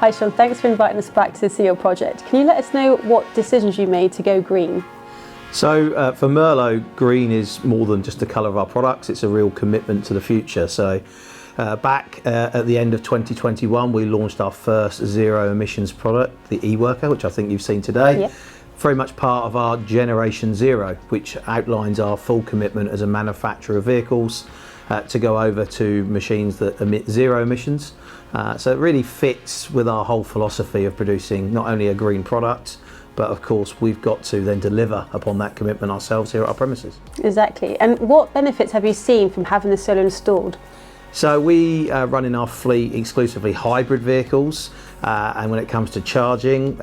Hi Shaun, thanks for inviting us back to see your project. Can you let us know what decisions you made to go green? So for Merlo, green is more than just the colour of our products, it's a real commitment to the future. So back at the end of 2021, we launched our first zero emissions product, the e-worker, which I think you've seen today. Yeah. Very much part of our Generation Zero, which outlines our full commitment as a manufacturer of vehicles to go over to machines that emit zero emissions. So it really fits with our whole philosophy of producing not only a green product, but of course we've got to then deliver upon that commitment ourselves here at our premises. Exactly. And what benefits have you seen from having the solar installed? So we run in our fleet exclusively hybrid vehicles, and when it comes to charging,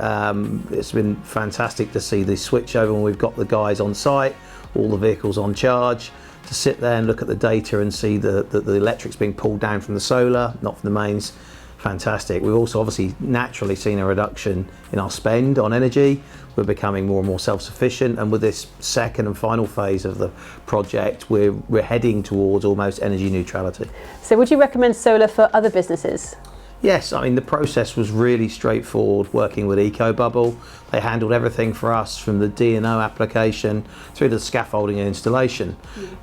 it's been fantastic to see the switch over when we've got the guys on site, all the vehicles on charge, to sit there and look at the data and see the electric's being pulled down from the solar, not from the mains. Fantastic. We've also obviously naturally seen a reduction in our spend on energy. We're becoming more and more self-sufficient, and with this second and final phase of the project, we're heading towards almost energy neutrality. So would you recommend solar for other businesses? Yes, I mean the process was really straightforward working with Ecobubl. They handled everything for us from the D&O application through to the scaffolding and installation.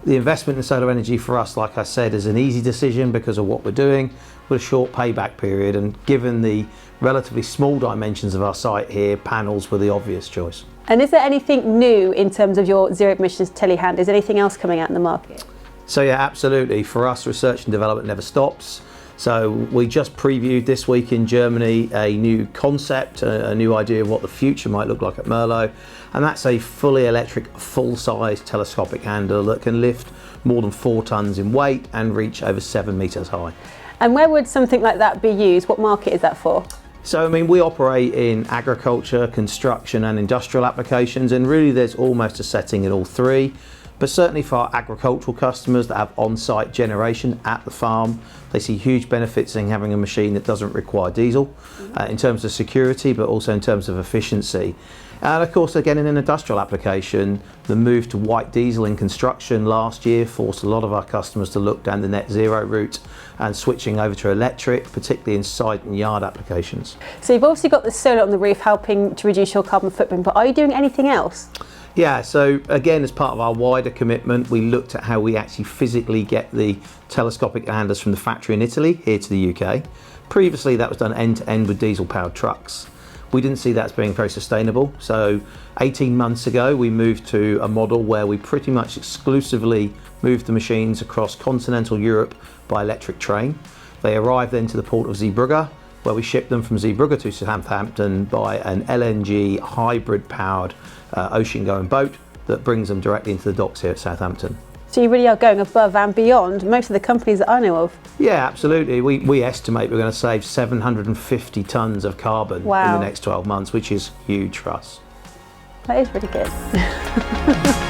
The investment in solar energy for us, like I said, is an easy decision because of what we're doing with a short payback period, and given the relatively small dimensions of our site here, panels were the obvious choice. And is there anything new in terms of your zero emissions telehandler? Is there anything else coming out in the market? So yeah, absolutely. For us, research and development never stops. So we just previewed this week in Germany a new concept, a new idea of what the future might look like at Merlo, and that's a fully electric, full-size telescopic handler that can lift more than 4 tons in weight and reach over 7 meters high. And where would something like that be used? What market is that for? So I mean, we operate in agriculture, construction and industrial applications, and really there's almost a setting in all three. But certainly for our agricultural customers that have on-site generation at the farm, they see huge benefits in having a machine that doesn't require diesel in terms of security, but also in terms of efficiency. And of course, again, in an industrial application, the move to white diesel in construction last year forced a lot of our customers to look down the net zero route and switching over to electric, particularly in site and yard applications. So you've obviously got the solar on the roof helping to reduce your carbon footprint, but are you doing anything else? Yeah, so again, as part of our wider commitment, we looked at how we actually physically get the telescopic handlers from the factory in Italy here to the UK. Previously, that was done end-to-end with diesel-powered trucks. We didn't see that as being very sustainable, so 18 months ago we moved to a model where we pretty much exclusively moved the machines across continental Europe by electric train. They arrived then to the port of Zeebrugge, where we shipped them from Zeebrugge to Southampton by an LNG hybrid-powered ocean-going boat that brings them directly into the docks here at Southampton. So you really are going above and beyond most of the companies that I know of. Yeah, absolutely. We estimate we're going to save 750 tonnes of carbon in the next 12 months, which is huge for us. That is really good.